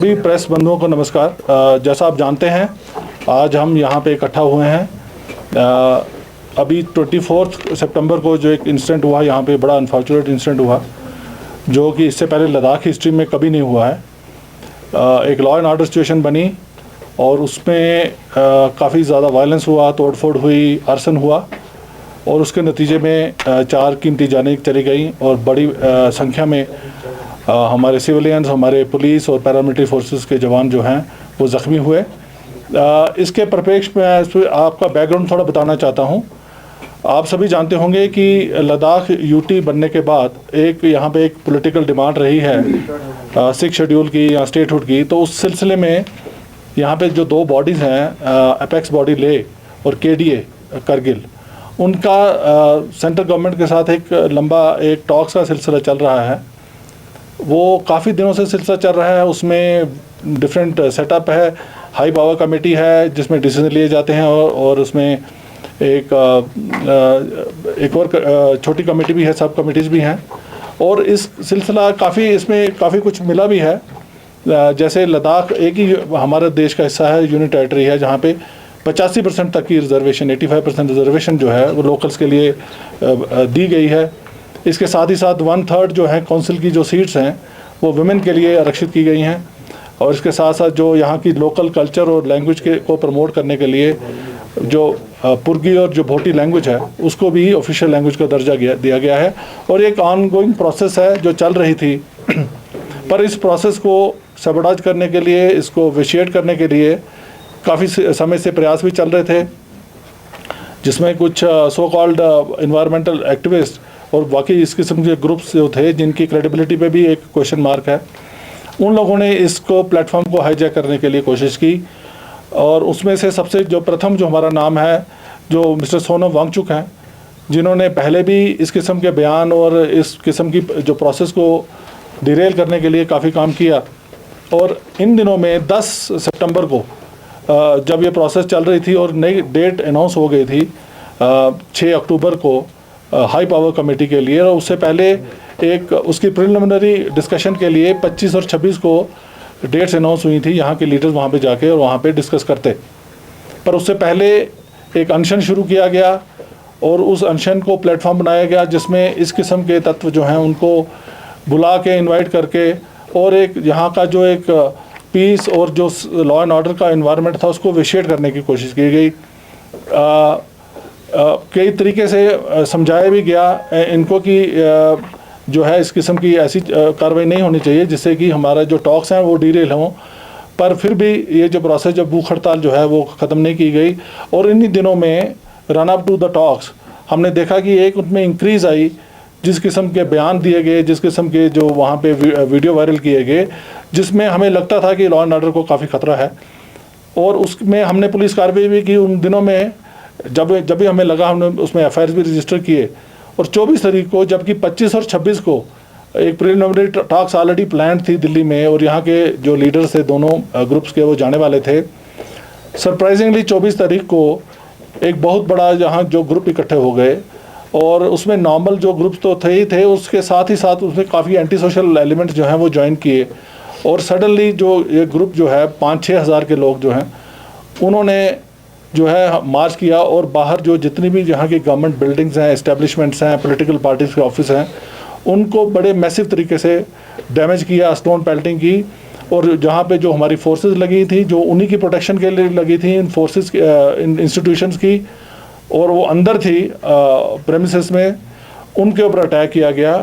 सभी प्रेस बंधुओं को नमस्कार। जैसा आप जानते हैं आज हम यहाँ पे इकट्ठा हुए हैं। अभी 24 सितंबर को जो एक इंसिडेंट हुआ यहाँ पे, बड़ा अनफॉर्चुनेट इंसिडेंट हुआ जो कि इससे पहले लद्दाख हिस्ट्री में कभी नहीं हुआ है। एक लॉ एंड ऑर्डर सिचुएशन बनी और उसमें काफ़ी ज़्यादा वायलेंस हुआ, तोड़फोड़ हुई, आर्सन हुआ और उसके नतीजे में 4 कीमती जानें चली गई और बड़ी संख्या में हमारे सिविलियंस, हमारे पुलिस और पैरामिलिट्री फोर्सेस के जवान जो हैं वो ज़ख्मी हुए। इसके परिप्रेक्ष्य में आपका बैकग्राउंड थोड़ा बताना चाहता हूँ। आप सभी जानते होंगे कि लद्दाख यूटी बनने के बाद एक यहाँ पे एक पॉलिटिकल डिमांड रही है 6 शेड्यूल की या स्टेटहुड की। तो उस सिलसिले में यहाँ पे जो 2 बॉडीज़ हैं, अपेक्स बॉडी ले और केडीए करगिल, उनका सेंट्रल गवर्नमेंट के साथ एक लंबा टॉक्स का सिलसिला चल रहा है। वो काफ़ी दिनों से सिलसिला चल रहा है। उसमें डिफरेंट सेटअप है, हाई पावर कमेटी है जिसमें डिसीजन लिए जाते हैं और उसमें एक और छोटी कमेटी भी है, सब कमेटीज़ भी हैं। और इस सिलसिला इसमें काफ़ी कुछ मिला भी है। जैसे लद्दाख एक ही हमारे देश का हिस्सा है, यूनियन टेरिटरी है, जहाँ पे 85% तक की रिजर्वेशन, 85% रिजर्वेशन जो है वो लोकल्स के लिए दी गई है। इसके साथ ही साथ 1/3 जो है काउंसिल की जो सीट्स हैं वो वुमेन के लिए आरक्षित की गई हैं। और इसके साथ साथ जो यहाँ की लोकल कल्चर और लैंग्वेज को प्रमोट करने के लिए जो पुर्गी और जो भोटी लैंग्वेज है उसको भी ऑफिशियल लैंग्वेज का दर्जा दिया गया है। और एक ऑनगोइंग प्रोसेस है जो चल रही थी पर इस प्रोसेस को सबोटाज करने के लिए, इसको विशिएट करने के लिए काफ़ी समय से प्रयास भी चल रहे थे, जिसमें कुछ सो कॉल्ड इन्वायरमेंटल एक्टिविस्ट और बाकी इस किस्म के ग्रुप्स जो थे जिनकी क्रेडिबिलिटी पे भी एक क्वेश्चन मार्क है, उन लोगों ने इसको प्लेटफॉर्म को हाईजैक करने के लिए कोशिश की। और उसमें से सबसे जो प्रथम जो हमारा नाम है, जो मिस्टर सोनम वांगचुक हैं, जिन्होंने पहले भी इस किस्म के बयान और इस किस्म की जो प्रोसेस को डिरेल करने के लिए काफ़ी काम किया। और इन दिनों में 10 सितंबर को जब ये प्रोसेस चल रही थी और नई डेट अनाउंस हो गई थी 6 अक्टूबर को हाई पावर कमेटी के लिए, और उससे पहले एक उसकी प्रिलिमिनरी डिस्कशन के लिए 25 और 26 को डेट्स अनाउंस हुई थी। यहाँ के लीडर्स वहाँ पे जाके और वहाँ पे डिस्कस करते, पर उससे पहले एक अनशन शुरू किया गया और उस अनशन को प्लेटफॉर्म बनाया गया जिसमें इस किस्म के तत्व जो हैं उनको बुला के इन्वाइट करके और एक यहाँ का जो एक पीस और जो लॉ एंड ऑर्डर का इन्वायरमेंट था उसको विशिएट करने की कोशिश की गई। कई तरीके से समझाया भी गया इनको कि जो है इस किस्म की ऐसी कार्रवाई नहीं होनी चाहिए जिससे कि हमारा जो टॉक्स हैं वो डीरेल हों। पर फिर भी ये जो प्रोसेस, जब भूख हड़ताल जो है वो ख़त्म नहीं की गई और इन्हीं दिनों में run up to the talks हमने देखा कि एक उनमें इंक्रीज़ आई, जिस किस्म के बयान दिए गए, जिस किस्म के जो वहाँ पे वीडियो वायरल किए गए, जिसमें हमें लगता था कि लॉ एंड ऑर्डर को काफ़ी ख़तरा है। और उसमें हमने पुलिस कार्रवाई भी की उन दिनों में। जब भी हमें लगा, हमने उसमें FIR भी रजिस्टर किए। और 24 तारीख को, जबकि 25 और 26 को एक प्रिलिमिनरी टॉक्स ऑलरेडी प्लान थी दिल्ली में और यहाँ के जो लीडर्स थे दोनों ग्रुप्स के वो जाने वाले थे, सरप्राइजिंगली 24 तारीख को एक बहुत बड़ा यहाँ जो ग्रुप इकट्ठे हो गए और उसमें नॉर्मल जो ग्रुप्स तो थे ही थे, उसके साथ ही साथ उसमें काफ़ी एंटी सोशल एलिमेंट्स जो हैं वो ज्वाइन किए। और सडनली जो ये ग्रुप जो है 5-6 हज़ार के लोग जो हैं उन्होंने जो है मार्च किया और बाहर जो जितनी भी यहाँ की गवर्नमेंट बिल्डिंग्स हैं, एस्टेब्लिशमेंट्स हैं, पॉलिटिकल पार्टीज़ के ऑफिस हैं, उनको बड़े मैसिव तरीके से डैमेज किया, स्टोन पेल्टिंग की। और जहाँ पे जो हमारी फोर्सेस लगी थी, जो उन्हीं की प्रोटेक्शन के लिए लगी थी, इन फोर्सेस इन इंस्टीट्यूशंस की, और वो अंदर थी प्रेमिसेस में, उनके ऊपर अटैक किया गया।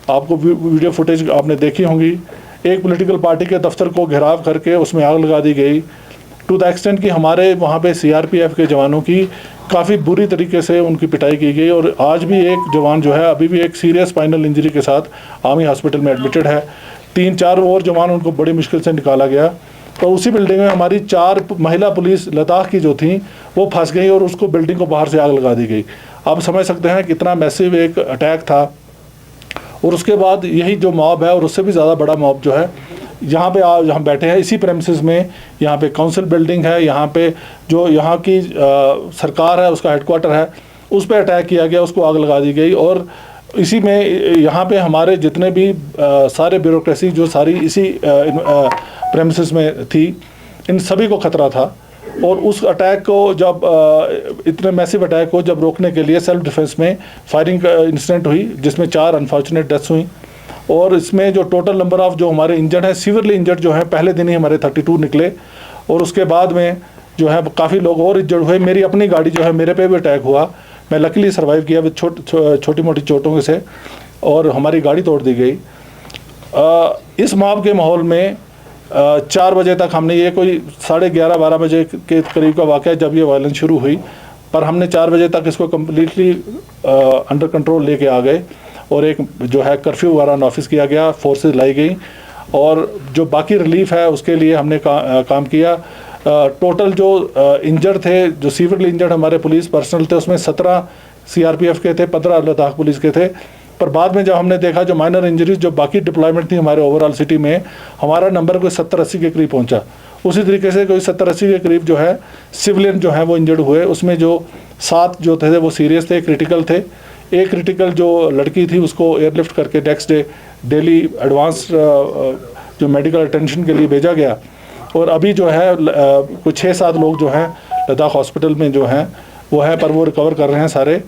आपको वीडियो फुटेज आपने देखी होंगी। एक पॉलिटिकल पार्टी के दफ्तर को घेराव करके उसमें आग लगा दी गई, टू द एक्सटेंट कि हमारे वहाँ पे CRPF के जवानों की काफ़ी बुरी तरीके से उनकी पिटाई की गई। और आज भी एक जवान जो है अभी भी एक सीरियस स्पाइनल इंजरी के साथ आर्मी हॉस्पिटल में एडमिटेड है। 3-4 और जवान उनको बड़ी मुश्किल से निकाला गया। तो उसी बिल्डिंग में हमारी 4 महिला पुलिस लद्दाख की जो थी वो फंस गई और उसको बिल्डिंग को बाहर से आग लगा दी गई। आप समझ सकते हैं कितना मैसिव एक अटैक था। और उसके बाद यही जो मॉब है और उससे भी ज़्यादा बड़ा मॉब जो है यहाँ पे आज हम बैठे हैं इसी प्रेमिसेस में, यहाँ पे काउंसिल बिल्डिंग है, यहाँ पे जो यहाँ की सरकार है उसका हेडक्वार्टर है, उस पर अटैक किया गया, उसको आग लगा दी गई। और इसी में यहाँ पे हमारे जितने भी सारे ब्यूरोक्रेसी जो सारी इसी प्रेमिसेस में थी, इन सभी को खतरा था। और उस अटैक को जब इतने मैसिव अटैक को जब रोकने के लिए सेल्फ डिफेंस में फायरिंग इंसिडेंट हुई, जिसमें 4 अनफॉर्चुनेट डेथ्स हुई। और इसमें जो टोटल नंबर ऑफ जो हमारे इंजर्ड हैं, सीवियरली इंजर्ड जो हैं, पहले दिन ही हमारे 32 निकले। और उसके बाद में जो है काफ़ी लोग और इंजर्ड हुए। मेरी अपनी गाड़ी जो है, मेरे पे भी अटैक हुआ, मैं लकीली सर्वाइव किया विद छोटी मोटी चोटों से, और हमारी गाड़ी तोड़ दी गई। इस मॉब के माहौल में 4 बजे तक हमने, ये कोई 11:30-12 बजे के करीब का वाक़या जब ये वायलेंस शुरू हुई, पर हमने 4 बजे तक इसको कम्प्लीटली अंडर कंट्रोल लेके आ गए। और एक जो है कर्फ्यू वगैरह ऑफिस किया गया, फोर्सेस लाई गई, और जो बाकी रिलीफ है उसके लिए हमने काम किया। टोटल जो इंजर्ड थे, जो सीवियरली इंजर्ड हमारे पुलिस पर्सनल थे, उसमें 17 सीआरपीएफ के थे, 15 लद्दाख पुलिस के थे। पर बाद में जब हमने देखा जो माइनर इंजरीज जो बाकी डिप्लॉयमेंट थी हमारे ओवरऑल सिटी में, हमारा नंबर कोई 70-80 के करीब पहुंचा। उसी तरीके से कोई 70-80 के करीब जो है सिविलियन जो है वो इंजर्ड हुए। उसमें जो 7 जो थे वो सीरियस थे, क्रिटिकल थे। एक क्रिटिकल जो लड़की थी उसको एयरलिफ्ट करके नेक्स्ट डे दिल्ली एडवांस जो मेडिकल अटेंशन के लिए भेजा गया। और अभी जो है कुछ 6-7 लोग जो हैं लद्दाख हॉस्पिटल में जो हैं वो है, पर वो रिकवर कर रहे हैं सारे।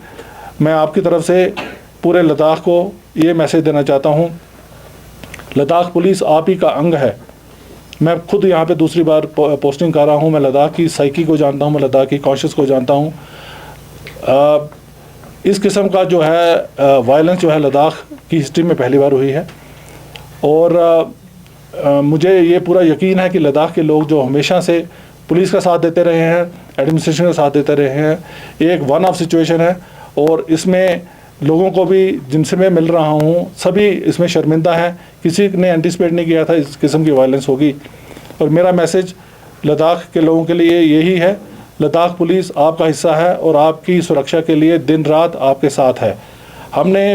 मैं आपकी तरफ से पूरे लद्दाख को ये मैसेज देना चाहता हूँ, लद्दाख पुलिस आप ही का अंग है। मैं खुद यहाँ पे दूसरी बार पोस्टिंग कर रहा हूँ। मैं लद्दाख की साइकी को जानता हूँ, मैं लद्दाख की कॉन्शियस को जानता हूँ। इस किस्म का जो है वायलेंस जो है लद्दाख की हिस्ट्री में पहली बार हुई है। और मुझे ये पूरा यकीन है कि लद्दाख के लोग जो हमेशा से पुलिस का साथ देते रहे हैं, एडमिनिस्ट्रेशन का साथ देते रहे हैं, एक वन ऑफ सिचुएशन है। और इसमें लोगों को भी जिनसे मैं मिल रहा हूँ सभी इसमें शर्मिंदा हैं। किसी ने एंटिसिपेट नहीं किया था इस किस्म की वायलेंस होगी। और मेरा मैसेज लद्दाख के लोगों के लिए यही है, लद्दाख पुलिस आपका हिस्सा है और आपकी सुरक्षा के लिए दिन रात आपके साथ है। हमने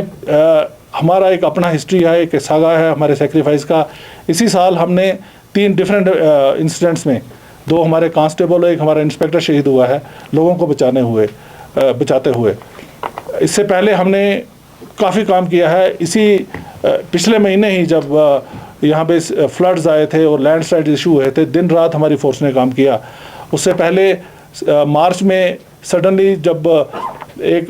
हमारा एक अपना हिस्ट्री है, एक सागा है हमारे सेक्रीफाइस का। इसी साल हमने 3 डिफरेंट इंसिडेंट्स में 2 हमारे कांस्टेबल और 1 हमारा इंस्पेक्टर शहीद हुआ है लोगों को बचाते हुए। इससे पहले हमने काफ़ी काम किया है। इसी पिछले महीने ही जब यहाँ पे फ्लड्स आए थे और लैंडस्लाइड इशू हुए थे, दिन रात हमारी फोर्स ने काम किया। उससे पहले मार्च में सडनली जब एक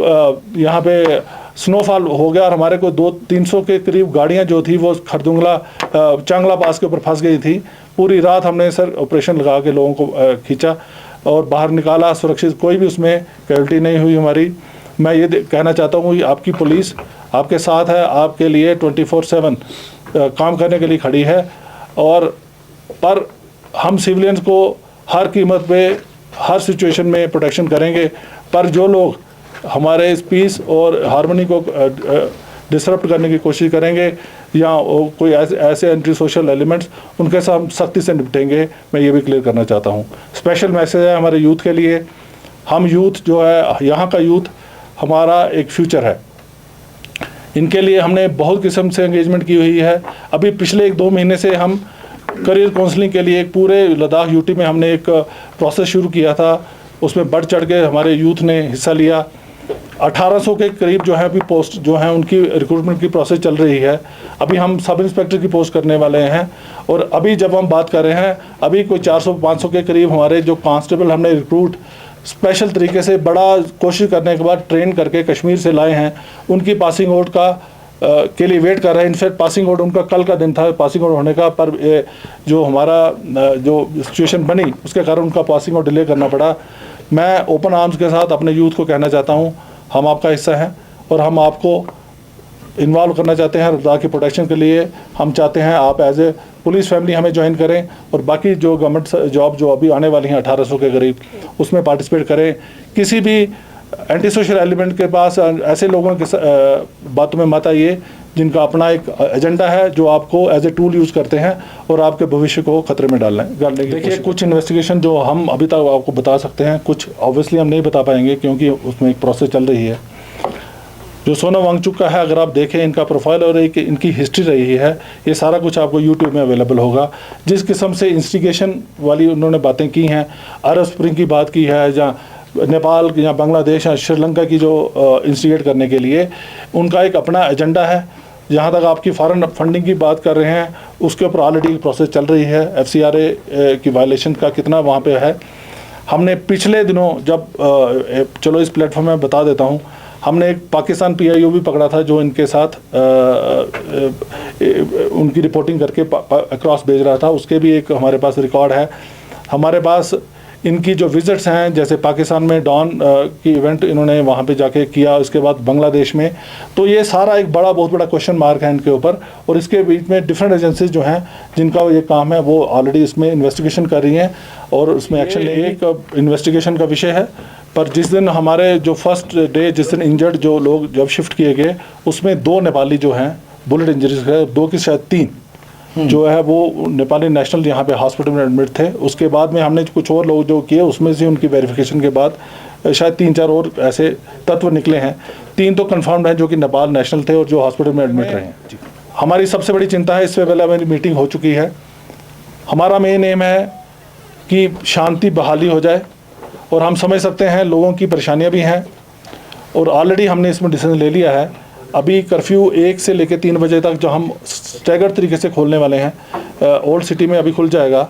यहाँ पे स्नोफॉल हो गया और हमारे को 200-300 के करीब गाड़ियाँ जो थी वो खरदुंगला चांगला पास के ऊपर फंस गई थी। पूरी रात हमने सर ऑपरेशन लगा के लोगों को खींचा और बाहर निकाला सुरक्षित, कोई भी उसमें कैजुअल्टी नहीं हुई हमारी। मैं ये कहना चाहता हूँ कि आपकी पुलिस आपके साथ है, आपके लिए 24/7 काम करने के लिए खड़ी है। और पर हम सिविलियंस को हर कीमत पे हर सिचुएशन में प्रोटेक्शन करेंगे। पर जो लोग हमारे इस पीस और हार्मनी को डिसरप्ट करने की कोशिश करेंगे या कोई ऐसे एंटी सोशल एलिमेंट्स, उनके साथ हम सख्ती से निपटेंगे। मैं ये भी क्लियर करना चाहता हूँ। स्पेशल मैसेज है हमारे यूथ के लिए। हम यूथ जो है, यहाँ का यूथ हमारा एक फ्यूचर है। इनके लिए हमने बहुत किस्म से एंगेजमेंट की हुई है। अभी पिछले 1-2 महीने से हम करियर काउंसलिंग के लिए एक पूरे लद्दाख यूटी में हमने एक प्रोसेस शुरू किया था। उसमें बढ़ चढ़ के हमारे यूथ ने हिस्सा लिया। 1800 के करीब जो है अभी पोस्ट जो हैं उनकी रिक्रूटमेंट की प्रोसेस चल रही है। अभी हम सब इंस्पेक्टर की पोस्ट करने वाले हैं। और अभी जब हम बात कर रहे हैं, अभी कोई 400-500 के करीब हमारे जो कांस्टेबल हमने रिक्रूट स्पेशल तरीके से बड़ा कोशिश करने के बाद ट्रेन करके कश्मीर से लाए हैं। उनकी पासिंग आउट का के लिए वेट कर रहे हैं। इनफैक्ट पासिंग आउट उनका कल का दिन था पासिंग आउट होने का, पर जो हमारा जो सिचुएशन बनी उसके कारण उनका पासिंग आउट डिले करना पड़ा। मैं ओपन आर्म्स के साथ अपने यूथ को कहना चाहता हूँ, हम आपका हिस्सा हैं और हम आपको इन्वॉल्व करना चाहते हैं लद्दाख की प्रोटेक्शन के लिए। हम चाहते हैं आप एज ए पुलिस फैमिली हमें ज्वाइन करें और बाकी जो गवर्नमेंट जॉब जो अभी आने वाली हैं 1800 के करीब, उसमें पार्टिसिपेट करें। किसी भी एंटी सोशल एलिमेंट के पास ऐसे लोगों के बातों में मत आइए जिनका अपना एक एजेंडा है, जो आपको एज ए टूल यूज़ करते हैं और आपके भविष्य को खतरे में डालने की। देखिए, कुछ इन्वेस्टिगेशन जो हम अभी तक आपको बता सकते हैं, कुछ ऑब्वियसली हम नहीं बता पाएंगे क्योंकि उसमें एक प्रोसेस चल रही है। जो सोनम वांगचुक का है, अगर आप देखें इनका प्रोफाइल और एक इनकी हिस्ट्री रही है, ये सारा कुछ आपको यूट्यूब में अवेलेबल होगा। जिस किस्म से इंस्टिगेशन वाली उन्होंने बातें की हैं, अरब स्प्रिंग की बात की है, या नेपाल या बांग्लादेश या श्रीलंका की जो इंस्टिगेट करने के लिए उनका एक अपना एजेंडा है। जहाँ तक आपकी फॉरेन फंडिंग की बात कर रहे हैं, उसके ऊपर ऑलरेडी प्रोसेस चल रही है। FCRA की वायलेशन का कितना वहाँ पे है। हमने पिछले दिनों जब चलो इस प्लेटफॉर्म में बता देता हूँ, हमने एक पाकिस्तान PIO भी पकड़ा था जो इनके साथ उनकी रिपोर्टिंग करके अक्रॉस भेज रहा था। उसके भी एक हमारे पास रिकॉर्ड है। हमारे पास इनकी जो विजिट्स हैं, जैसे पाकिस्तान में डॉन की इवेंट इन्होंने वहाँ पे जाके किया, उसके बाद बांग्लादेश में, तो ये सारा एक बहुत बड़ा क्वेश्चन मार्क है इनके ऊपर। और इसके बीच में डिफरेंट एजेंसीज जो हैं जिनका ये काम है वो ऑलरेडी इसमें इन्वेस्टिगेशन कर रही हैं और उसमें एक्शन लेंगे। एक इन्वेस्टिगेशन का विषय है, पर जिस दिन हमारे जो फर्स्ट डे जिस दिन इंजर्ड जो लोग जब शिफ्ट किए गए, उसमें 2 नेपाली जो हैं बुलेट इंजरीज है, 2 की शायद 3 जो है वो नेपाली नेशनल यहाँ पे हॉस्पिटल में एडमिट थे। उसके बाद में हमने कुछ और लोग जो किए, उसमें से उनकी वेरिफिकेशन के बाद शायद 3-4 और ऐसे तत्व निकले हैं। 3 तो कंफर्म्ड हैं जो कि नेपाल नेशनल थे और जो हॉस्पिटल में एडमिट रहे हैं। हमारी सबसे बड़ी चिंता है, इससे पहले हमारी मीटिंग हो चुकी है, हमारा मेन एम है कि शांति बहाली हो जाए। और हम समझ सकते हैं लोगों की परेशानियाँ भी हैं और ऑलरेडी हमने इसमें डिसीजन ले लिया है। अभी कर्फ्यू 1 से लेकर 3 बजे तक जो हम स्टैगर्ड तरीके से खोलने वाले हैं, ओल्ड सिटी में अभी खुल जाएगा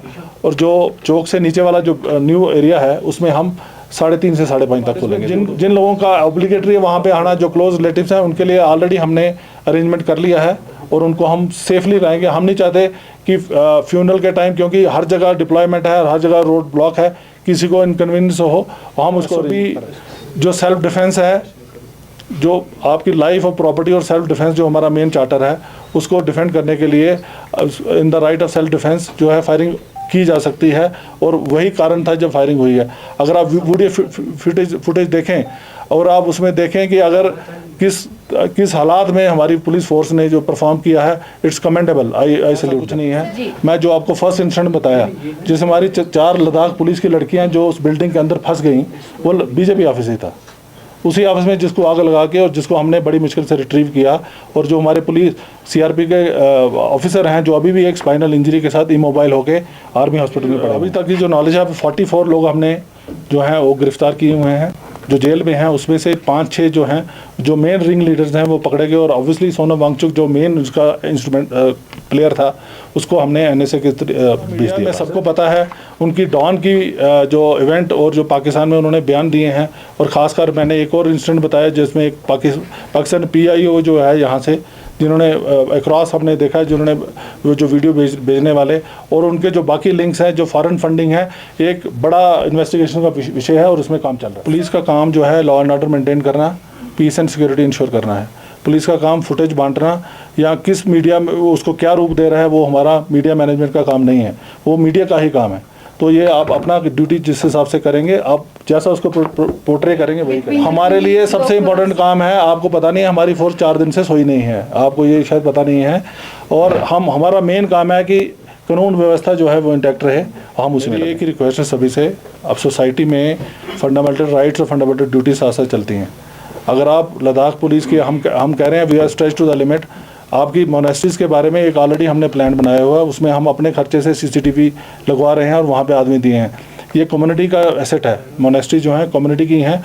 और जो चौक से नीचे वाला जो न्यू एरिया है उसमें हम 3:30 से 5:30 तक खोलेंगे। जिन लोगों का ऑब्लिगेटरी है वहाँ पे आना, जो क्लोज रिलेटिव्स हैं, उनके लिए ऑलरेडी हमने अरेंजमेंट कर लिया है और उनको हम सेफली लाएंगे। हम नहीं चाहते कि फ्यूनरल के टाइम, क्योंकि हर जगह डिप्लॉयमेंट है, हर जगह रोड ब्लॉक है, किसी को इनकन्वीनियंस हो, हम उसको भी जो सेल्फ डिफेंस है, जो आपकी लाइफ और प्रॉपर्टी और सेल्फ डिफेंस जो हमारा मेन चार्टर है, उसको डिफेंड करने के लिए in the right of self defence जो है फायरिंग की जा सकती है। और वही कारण था जब फायरिंग हुई है। अगर आप वीडियो फुटेज देखें और आप उसमें देखें कि अगर किस हालात में हमारी पुलिस फोर्स ने जो परफॉर्म किया है, इट्स कमेंडेबल। I salute. कुछ नहीं है। मैं जो आपको फर्स्ट इंसिडेंट बताया, जिस हमारी 4 लद्दाख पुलिस की लड़कियां जो उस बिल्डिंग के अंदर फंस गई, वो BJP ऑफिस ही था। उसी ऑफिस में जिसको आग लगा के और जिसको हमने बड़ी मुश्किल से रिट्रीव किया। और जो हमारे पुलिस CRP के ऑफिसर हैं जो अभी भी एक स्पाइनल इंजरी के साथ इमोबाइल होके आर्मी हॉस्पिटल में पड़े। अभी तक की जो नॉलेज है, 44 लोग हमने जो हैं वो गिरफ्तार किए हुए हैं जो जेल में हैं। उसमें से 5-6 जो हैं जो मेन रिंग लीडर्स हैं वो पकड़े गए। और ऑब्वियसली सोनम वांगचुक जो मेन उसका इंस्ट्रूमेंट प्लेयर था, उसको हमने NSA के भेज दिया। सबको पता है उनकी डॉन की जो इवेंट और जो पाकिस्तान में उन्होंने बयान दिए हैं। और ख़ासकर मैंने एक और इंसिडेंट बताया जिसमें एक पाकिस्तान PIO जो है यहाँ से, जिन्होंने अक्रॉस हमने देखा है, जिन्होंने वो जो वीडियो भेजने वाले और उनके जो बाकी लिंक्स हैं, जो फॉरेन फंडिंग है, एक बड़ा इन्वेस्टिगेशन का विषय है और उसमें काम चल रहा है। पुलिस का काम जो है लॉ एंड ऑर्डर मेंटेन करना, पीस एंड सिक्योरिटी इंश्योर करना है। पुलिस का काम फुटेज बांटना या किस मीडिया में उसको क्या रूप दे रहा है, वो हमारा मीडिया मैनेजमेंट का काम नहीं है, वो मीडिया का ही काम है। तो ये आप अपना ड्यूटी जिस हिसाब से करेंगे, आप जैसा उसको पोर्ट्रे करेंगे वही करेंगे। हमारे लिए सबसे इम्पोर्टेंट काम है, आपको पता नहीं है हमारी फोर्स 4 दिन से सोई नहीं है, आपको ये शायद पता नहीं है। और हमारा मेन काम है कि कानून व्यवस्था जो है वो इंटैक्ट रहे, हम उसमें एक ही रिक्वेस्ट है सभी से। अब सोसाइटी में फंडामेंटल राइट्स और फंडामेंटल ड्यूटी साथ साथ चलती हैं। अगर आप लद्दाख पुलिस की हम कह रहे हैं we are stretch to the limit. आपकी मोनेस्ट्रीज़ के बारे में एक ऑलरेडी हमने प्लान बनाया हुआ है, उसमें हम अपने खर्चे से CCTV लगवा रहे हैं और वहाँ पे आदमी दिए हैं। ये कम्युनिटी का एसेट है, मोनेस्ट्री जो है कम्युनिटी की हैं।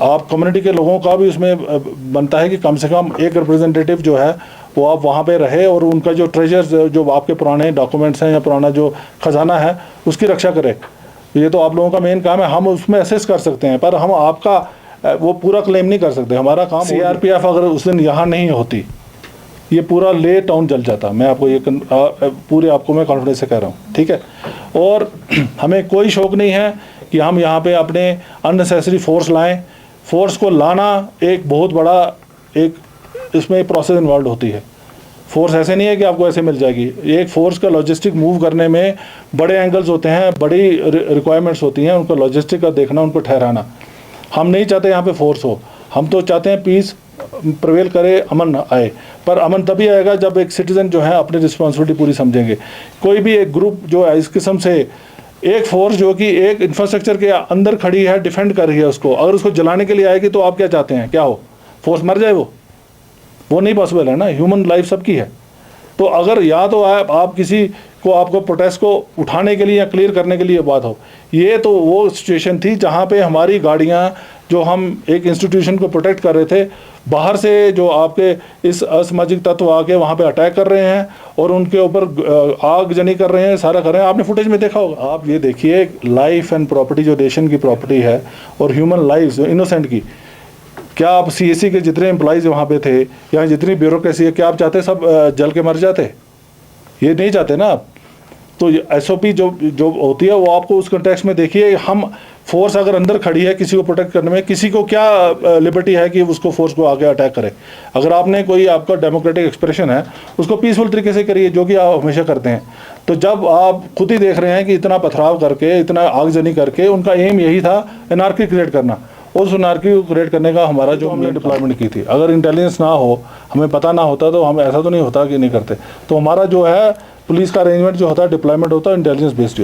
आप कम्युनिटी के लोगों का भी उसमें बनता है कि कम से कम एक रिप्रेजेंटेटिव जो है वो आप वहाँ पे रहे और उनका जो ट्रेजर्स जो आपके पुराने डॉक्यूमेंट्स हैं या पुराना जो खजाना है उसकी रक्षा करे। ये तो आप लोगों का मेन काम है। हम उसमें असेस कर सकते हैं पर हम आपका वो पूरा क्लेम नहीं कर सकते। हमारा काम CRPF अगर उस दिन यहाँ नहीं होती, ये पूरा ले टाउन जल जाता। मैं आपको ये पूरे आपको मैं कॉन्फिडेंस से कह रहा हूँ, ठीक है। और हमें कोई शौक नहीं है कि हम यहाँ पे अपने अननेसेसरी फोर्स लाएं। फोर्स को लाना एक बहुत बड़ा एक इसमें प्रोसेस इन्वॉल्व होती है। फोर्स ऐसे नहीं है कि आपको ऐसे मिल जाएगी। एक फोर्स का लॉजिस्टिक मूव करने में बड़े एंगल्स होते हैं, बड़ी रिक्वायरमेंट्स होती हैं, उनका लॉजिस्टिक का देखना, उनको ठहराना। हम नहीं चाहते यहाँ पे फोर्स हो, हम तो चाहते हैं पीस प्रवेल करे, अमन आए। पर अमन तभी आएगा जब एक सिटीज़न जो है अपनी रिस्पॉन्सिबिलिटी पूरी समझेंगे। कोई भी एक ग्रुप जो है इस किस्म से एक फोर्स जो कि एक इंफ्रास्ट्रक्चर के अंदर खड़ी है, डिफेंड कर रही है उसको, अगर उसको जलाने के लिए आएगी तो आप क्या चाहते हैं, क्या हो, फोर्स मर जाए? वो नहीं पॉसिबल है ना। ह्यूमन लाइफ सबकी है। तो अगर या तो आप किसी को आपको प्रोटेस्ट को उठाने के लिए या क्लियर करने के लिए बात हो, ये तो वो सिचुएशन थी जहाँ पे हमारी गाड़ियाँ जो हम एक इंस्टीट्यूशन को प्रोटेक्ट कर रहे थे, बाहर से जो आपके इस असामाजिक तत्व आके वहाँ पे अटैक कर रहे हैं और उनके ऊपर आगजनी कर रहे हैं, सारा कर रहे हैं। आपने फुटेज में देखा होगा। आप ये देखिए, लाइफ एंड प्रॉपर्टी जो नेशन की प्रॉपर्टी है और ह्यूमन लाइफ जो इनोसेंट की, क्या आप सीएससी के जितने एम्प्लॉइज़ वहाँ पे थे या जितनी ब्यूरोक्रेसी है, क्या आप चाहते सब जल के मर जाते? ये नहीं चाहते ना आप। तो एसओपी जो होती है वो आपको उस कंटेक्स्ट में देखिए। हम फोर्स अगर अंदर खड़ी है किसी को प्रोटेक्ट करने में, किसी को क्या लिबर्टी है कि उसको फोर्स को आगे अटैक करे? अगर आपने कोई आपका डेमोक्रेटिक एक्सप्रेशन है उसको पीसफुल तरीके से करिए, जो कि आप हमेशा करते हैं। तो जब आप खुद ही देख रहे हैं कि इतना पथराव करके, इतना आगजनी करके, उनका एम यही था एनार्की क्रिएट करना। उस एनार्की को क्रिएट करने का हमारा जो हमने डिप्लॉयमेंट की थी, अगर इंटेलिजेंस ना हो, हमें पता ना होता, तो हम ऐसा तो नहीं होता कि नहीं करते। तो हमारा जो है पुलिस का अरेंजमेंट जो होता है, डिप्लॉयमेंट होता है इंटेलिजेंस बेस्ड।